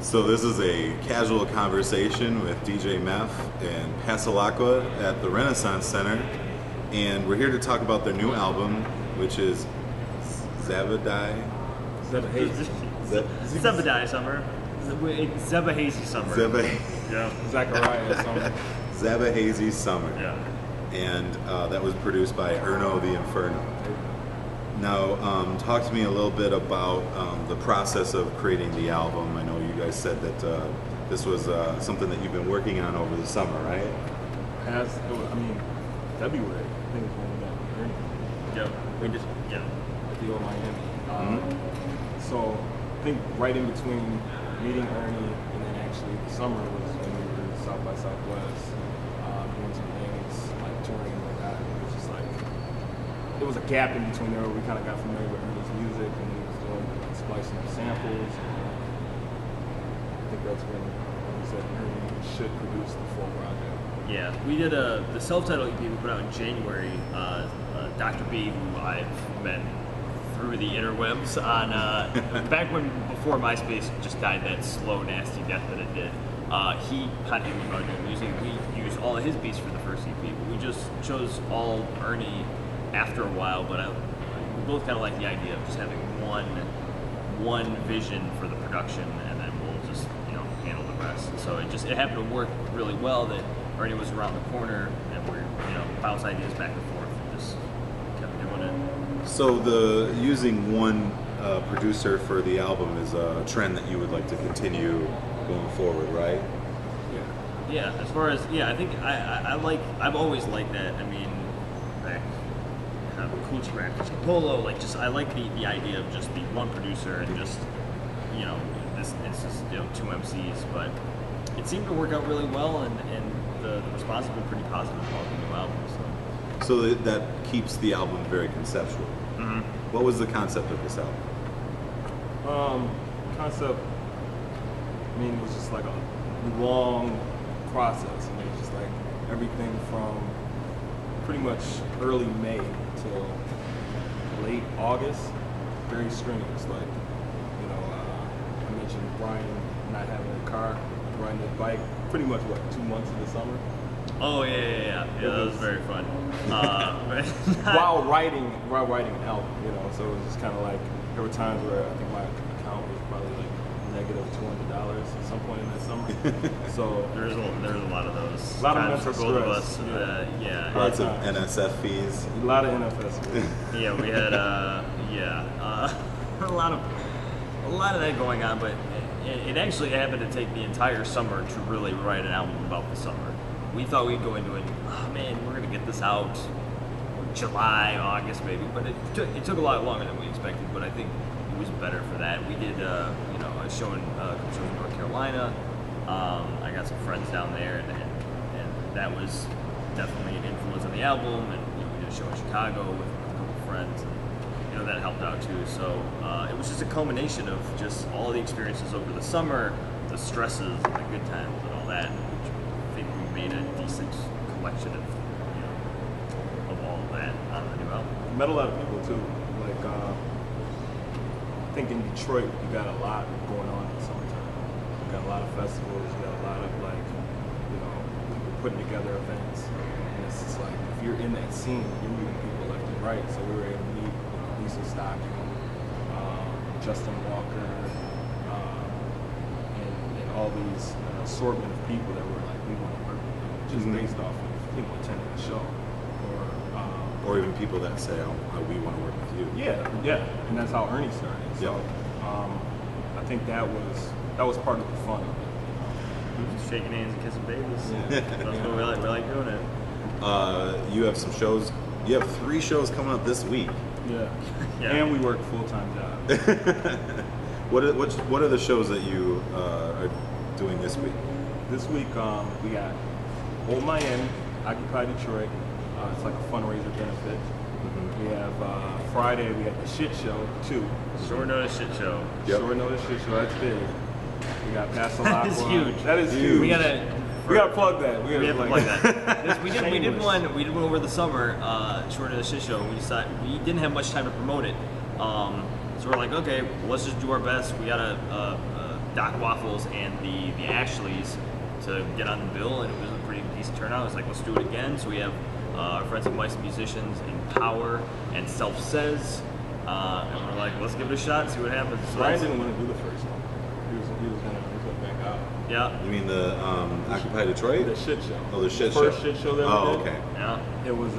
So this is a casual conversation with DJ Meph and Passalacqua at the Renaissance Center, and we're here to talk about their new album, which is Zabadai. Zebediah Summer. Zebahazy Summer. Yeah. Zachariah Summer. Zabahazy Summer. Yeah. And that was produced by Erno the Inferno. Now, talk to me a little bit about the process of creating the album. I know you guys said that this was something that you've been working on over the summer, right? February, I think is when we got Ernie. Yeah. We just At the old Miami. So I think right in between meeting Ernie and then actually the summer was when we were South by Southwest, doing some things, like touring and whatnot. It was just like, there was a gap in between there where we kind of got familiar with Ernie's music and he was doing splicing up samples. I think that's when we said Ernie should produce the full project. Yeah, we did the self-titled EP we put out in January. Dr. B, who I've met through the interwebs on back before MySpace just died that slow, nasty death that it did. He contacted me about doing music. We used all of his beats for the first EP, but we just chose all Ernie after a while. But we both kind of like the idea of just having one vision for the production, and then we'll just handle the rest. So it happened to work really well that Ernie was around the corner, and we're bounce ideas back and forth, and just kept doing it. So using one producer for the album is a trend that you would like to continue going forward, right? Yeah. As far as I think I've always liked that. I mean, Cool Raptors, Polo, I like the idea of just the one producer and just it's just two MCs, but it seemed to work out really well, and the response has been pretty positive about the new album. So that keeps the album very conceptual. Mm-hmm. What was the concept of this album? Concept, it was just like a long process. It was just like everything from pretty much early May till late August, very strenuous. I mentioned Brian not having a car, riding his bike, pretty much 2 months of the summer. Oh yeah, that was very fun. While writing an album, so it was just kind of like there were times where I think my account was probably like negative $200 at some point in that summer. So there's a lot of those. A lot of mental for both of us. stress. Lots of NSF fees. A lot of NFS fees. Yeah, we had a lot of that going on, but it actually happened to take the entire summer to really write an album about the summer. We thought we'd go into it, we're gonna get this out July, August maybe, but it took a lot longer than we expected. But I think it was better for that. We did a show in North Carolina. I got some friends down there, and that was definitely an influence on the album. And we did a show in Chicago with a couple friends, and that helped out too. So it was just a culmination of just all the experiences over the summer, the stresses, and the good times, and all that. Made a decent collection of all of that on the new album. Met a lot of people too. I think in Detroit you got a lot going on in the summertime. You got a lot of festivals. You got a lot of people putting together events. And it's just like if you're in that scene, you're meeting people left and right. So we were able to meet Lisa Stocking, Justin Walker, and all these assortment of people that were like we want to work with. Just based off of people attending the show, or even people that say, we want to work with you. Yeah, and that's how Ernie started. So I think that was part of the fun of it. Just shaking hands and kissing babies. Yeah. That's what we like doing it. You have some shows. You have 3 shows coming up this week. Yeah. And we work full-time jobs. What are the shows that you are doing this week? This week we got Old Miami, Occupy Detroit. It's like a fundraiser benefit. Mm-hmm. We have Friday, we got the Shit Show, too. Short notice shit show. Yep. Short notice Shit Show, that's big. We got Passalacqua. That is huge. That is huge. We gotta plug that. We have to plug that. We did one over the summer, Short notice Shit Show. We didn't have much time to promote it. So we're like, okay, let's just do our best. We got a Doc Waffles and the Ashleys to get on the bill, and it was a pretty decent turnout. It's like, let's do it again. So we have our friends and Mice musicians in Power and Self Says, and we're like, let's give it a shot and see what happens. So Brian didn't want to do the first one. He was gonna back out. Yeah. You mean the Occupy Detroit? The shit show. Oh, the shit show. First shit show that we did. Okay. Yeah. It was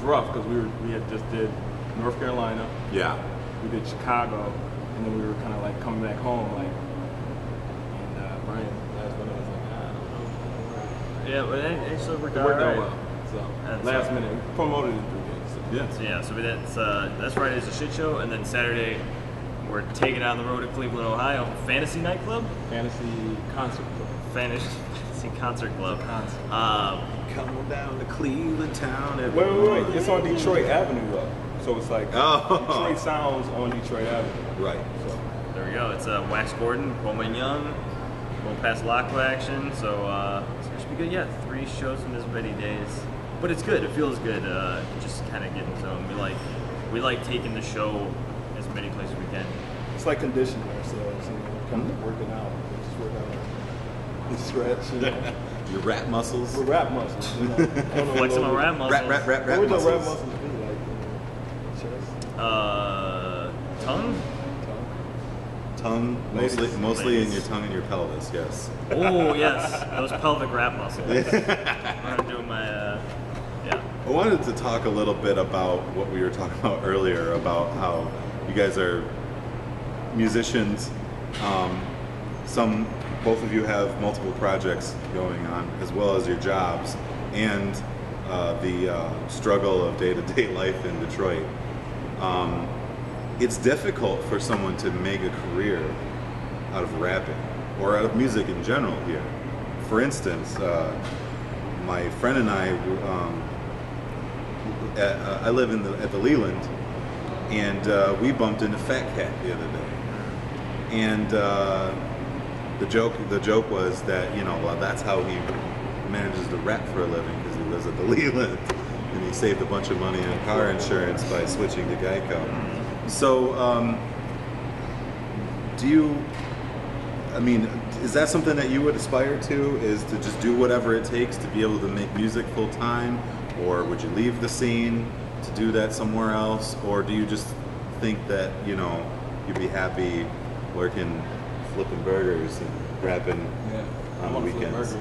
rough because we had just did North Carolina. Yeah. We did Chicago, and then we were kind of like coming back home, like. And Brian last minute was like, I don't know. Yeah, but it actually worked It out worked out right. well. So That's last minute, we promoted it 3 days. So. Yeah. So yeah, so that's Friday's a shit show, and then Saturday we're taking it on the road to Cleveland, Ohio. Fantasy Nightclub? Fantasy Concert Club. Fantasy Concert Club. Coming down to Cleveland town. Wait. It's on Detroit Avenue though. So it's like Detroit sounds on Detroit Avenue. Right. So There we go. It's Wax Gordon, Bowman Young, little Passalacqua action. So it should be good. Yeah, 3 shows in as many days. But it's good. It feels good. Just kind of getting zone. We like taking the show as many places as we can. it's like conditioning ourselves, kind of working out. We just work out. We stretch. Your rap muscles. We're rap muscles. I don't know Flexing what my rap muscles. Rap What would your muscles. rap muscles be like? Chest, Tongue? Tongue, mostly in your tongue and your pelvis. Yes. Oh yes, those pelvic rap muscles. I'm doing my yeah. I wanted to talk a little bit about what we were talking about earlier about how you guys are musicians. Both of you have multiple projects going on, as well as your jobs, and the struggle of day-to-day life in Detroit. It's difficult for someone to make a career out of rapping or out of music in general here. For instance, my friend and I live at the Leland, and we bumped into Fat Cat the other day, and the joke was that that's how he manages to rap for a living, because he lives at the Leland, and he saved a bunch of money on car insurance by switching to Geico. So, is that something that you would aspire to? Is to just do whatever it takes to be able to make music full time, or would you leave the scene to do that somewhere else, or do you just think that you'd be happy working, flipping burgers and rapping on the weekends?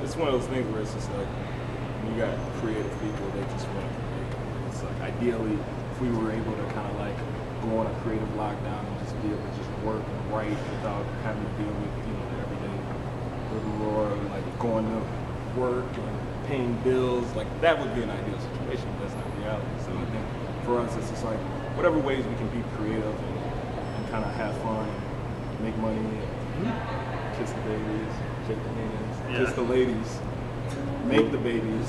It's one of those things where it's just like when you got creative people, they just want to create. It's like ideally, if we were able to kind of like go on a creative lockdown and just be able to just work and write without having to deal with the everyday rigmarole, like going to work and paying bills, like that would be an ideal situation, but that's not reality. So I think for us, it's just like whatever ways we can be creative and kind of have fun and make money and kiss the babies, shake the hands, kiss the ladies, make the babies.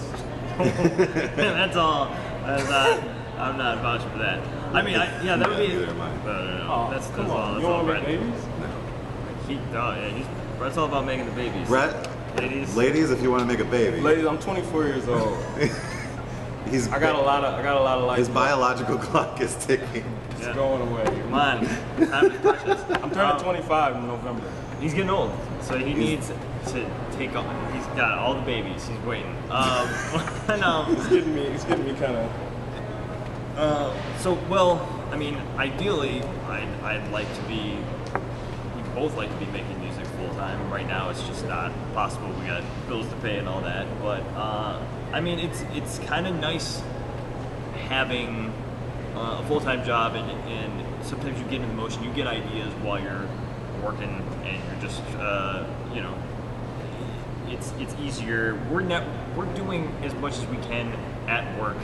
That's all. I'm not vouching for that. I mean, that would be. Neither am I. No. That's Come all. on, That's you all want to make Brett. babies? Brett's all about making the babies. Brett, Ladies, if you want to make a baby. Ladies, I'm 24 years old. I got a lot of life. His biological clock is ticking. It's going away. come on. Time is precious. I'm turning 25 in November. He's getting old, so he needs to take off. He's got all the babies. He's waiting. It's getting me kind of. Ideally, I'd like to be. We both like to be making music full time. Right now, it's just not possible. We got bills to pay and all that. But it's kind of nice having a full time job, and sometimes you get in the motion. You get ideas while you're working, and you're just it's easier. We're doing as much as we can at work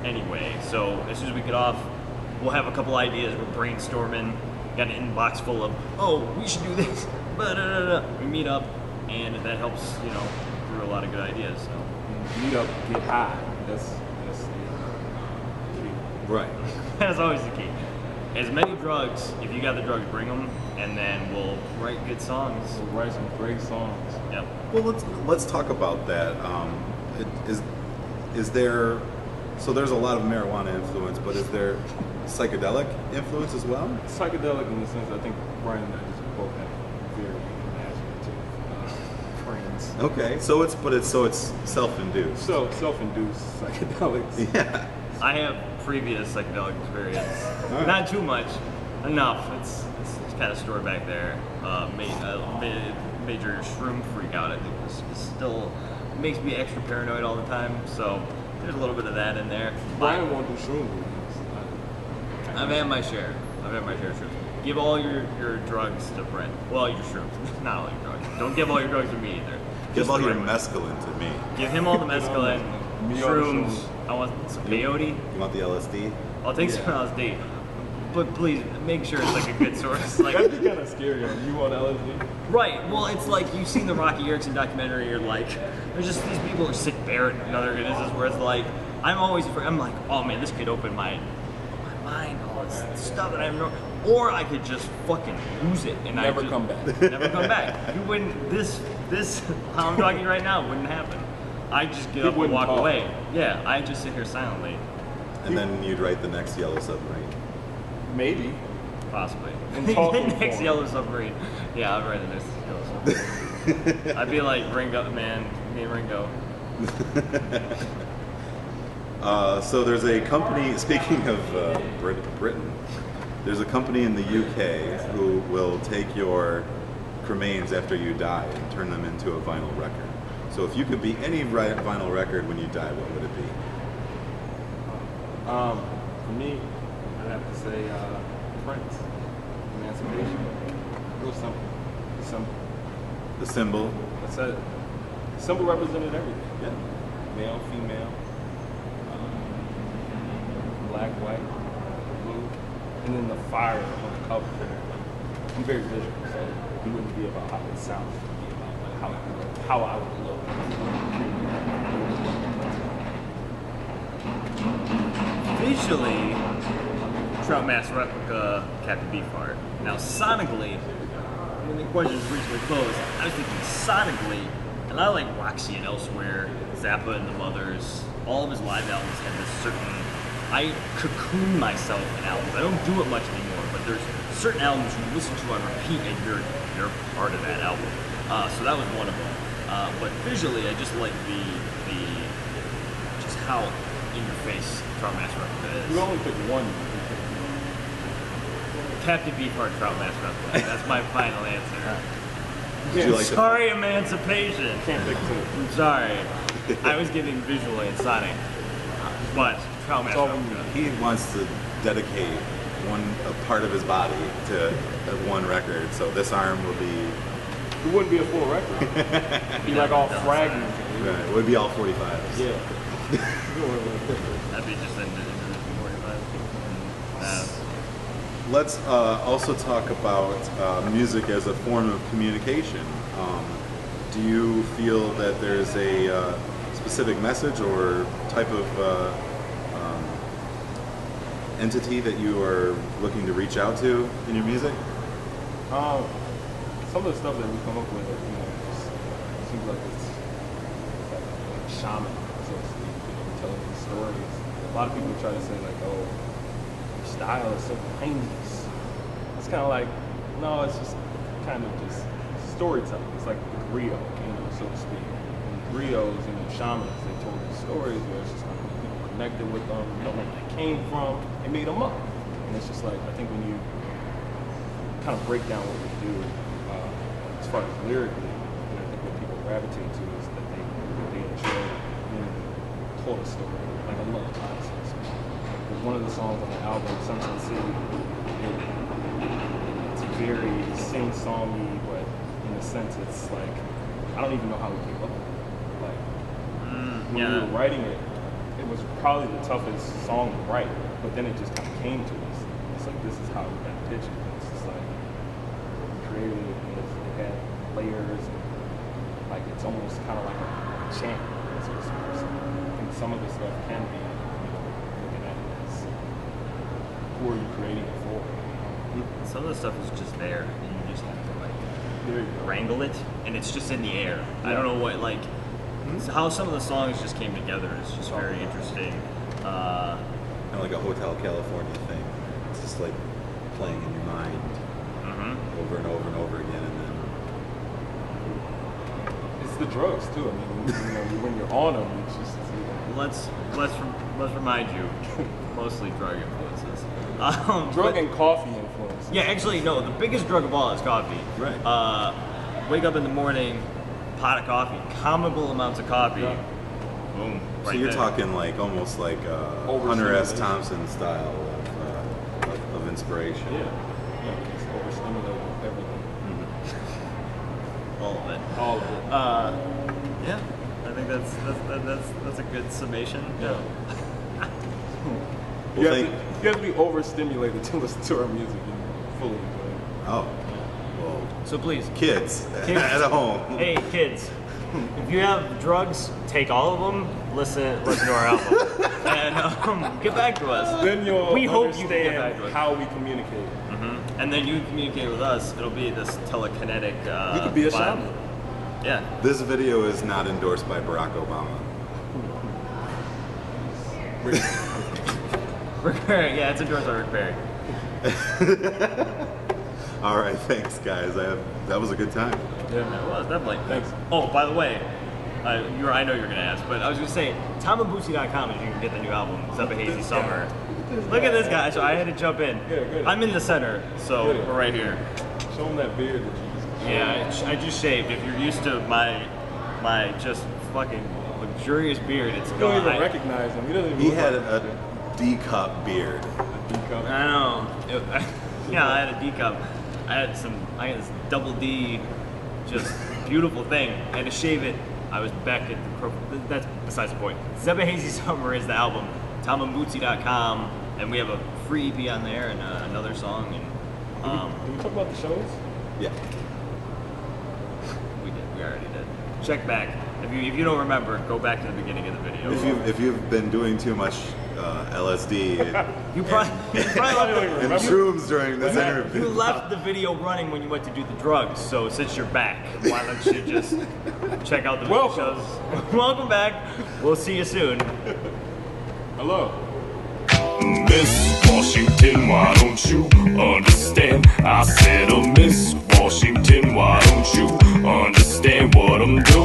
anyway. So as soon as we get off, we'll have a couple ideas. We're brainstorming. Got an inbox full of we should do this. We meet up, and that helps through a lot of good ideas. So Meet up, get high. That's the key. Right. that's always the key. As many drugs, if you got the drugs, bring them, and then we'll write good songs. We'll write some great songs. Yep. Well, let's talk about that. Is there? So there's a lot of marijuana influence, but is there psychedelic influence as well? Psychedelic in the sense I think Brian and I just both have very imaginative brains. Okay, so it's self-induced. So self-induced psychedelics. Yeah. I have previous psychedelic experience. All right. Not too much, enough. It's kind of stored back there. Major shroom freak out. I think this still makes me extra paranoid all the time. So there's a little bit of that in there. Brian won't do shrooms. I've had my share. Of shrooms. Give all your drugs to Brent. Well, your shrooms, not all your drugs. Don't give all your drugs to me either. Give all your Brent. mescaline to me. Give him all the mescaline, Me all the shrooms. shrooms. I want some peyote. You want the LSD? I'll take some LSD. But please make sure it's like a good source. Like, That'd be kind of scary. You want LSD? right. Well, it's like you've seen the Rocky Erickson documentary. You're like, there's just these people who are sick Barrett and other organisms where it's like, I'm always afraid. I'm like, oh man, this could open my mind, all this stuff that I have no. Or I could just fucking lose it and Never I just, come back. Never come back. You wouldn't. This how I'm talking right now wouldn't happen. I just get up and wouldn't walk talk. away. Yeah, I just sit here silently. And then you'd write the next Yellow Submarine. Maybe. Possibly. In talking Next form. Yellow Submarine. Yeah, I'll write the next Yellow Submarine. I'd be like Ringo, man. Me and Ringo. So there's a company, speaking of Britain, there's a company in the UK who will take your cremains after you die and turn them into a vinyl record. So if you could be any vinyl record when you die, what would it be? For me, I'd have to say Prince, Emancipation. Real simple. Simple. The symbol? That's it. Symbol represented everything. Yeah. Male, female, black, white, blue, and then the fire on the cover. I'm very visual, so it wouldn't be about how it sounds. It would be about like how I would look. Visually, Trout Mask Replica, Captain Beefheart. Now, sonically, when the question is recently closed, I was thinking sonically, and I like Roxy and Elsewhere, Zappa and the Mothers, all of his live albums have this certain. I cocoon myself in albums. I don't do it much anymore, but there's certain albums you listen to on repeat and you're part of that album. So that was one of them. But visually, I just like the just how in your face Trout Mask Replica is. You only pick one. Captain Beefheart, Trout Mask Replica. That's my final answer. Would you like to- Sorry, Emancipation. Can't pick two. I'm sorry. I was giving visually and sonic, but Trout Mask So, Replica. He wants to dedicate a part of his body to one record, so this arm will be, It wouldn't be a full record. It'd be like all fragments. it would be all 45s. Yeah. That'd be just into 45. Let's also talk about music as a form of communication. Do you feel that there's a specific message or type of entity that you are looking to reach out to in your music? Some of the stuff that we come up with, just seems like it's like shaman, so to speak, telling these stories. A lot of people try to say like, oh, your style is so timeless. It's kind of like, no, it's just kind of just storytelling. It's like the griot, so to speak. And griots and shamans, they told these stories where it's just like people connected with them, know where they came from, and made them up. And it's just like, I think when you kind of break down what we do, as far as lyrically, I think what people gravitate to is that they enjoy being told a story, like a lullaby. So to speak. There's one of the songs on the album, Sunset City, it's very sing-songy, but in a sense it's like, I don't even know how we came up with it. Like, when we were writing it, it was probably the toughest song to write, but then it just kind of came to us. It's like, this is how we got pitched. It's just like, we created it, and it had layers, and like, it's almost kind of like a chant, so to speak. So I think some of the stuff can be, looking at it as, who are you creating it for? Some of the stuff is just there, and you just have to like There you go. wrangle it, and it's just in the air. I don't know what like how some of the songs just came together is just very interesting. Kind of like a Hotel California thing. like playing in your mind over and over and over again, and then It's the drugs too. I mean, when you're on them, it's just Let's remind you, mostly drug influences. drug and coffee influence. Yeah, actually, no. The biggest drug of all is coffee. Right. Wake up in the morning, pot of coffee, comical amounts of coffee. Yeah. Boom. so Right you're there. talking like almost like Hunter S. Thompson style of inspiration. Yeah, it's overstimulating everything. All of it. All of it. Yeah, I think that's a good summation. Yeah. Well, You have to be overstimulated to listen to our music and fully enjoy it. Oh, well, So please, kids at home. hey kids, if you have drugs, take all of them. Listen to our album, and get back to us. Then you'll We hope you can get back understand to us. how we communicate. And then you communicate with us. It'll be this telekinetic. You could be a vibe. shaman. Yeah. This video is not endorsed by Barack Obama. Yeah, it's endorsed by Rick Perry. All right, thanks guys. That was a good time. Yeah, it was definitely. Thanks. Oh, by the way, I know you're gonna ask, but I was gonna say, TomandBootsy.com is you can get the new album. It's up a hazy summer. Look at this guy. So I had to jump in. Yeah, good. I'm in the center, so Good. we're right here. Show them that beard that you just Yeah, I just shaved. If you're used to my just fucking luxurious beard, it's You don't gone. even recognize him. He doesn't even He look had like a D-cup beard. a D-cup. I know. Yeah, I had a D cup. I had this double D, just beautiful thing. I had to shave it. I was back at the that's besides the point. Zebba Hazy Summer is the album. TomandBootsy.com, and we have a free EP on there and another song. And Did we talk about the shows? Yeah. we already did. Check back. If you don't remember, go back to the beginning of the video. If you've been doing too much LSD You probably and shrooms during this interview. You left the video running when you went to do the drugs, so since you're back, why don't you just check out the Welcome. shows? Welcome back. We'll see you soon. Hello. Miss Washington, why don't you understand? I said, Miss Washington, why don't you understand what I'm doing?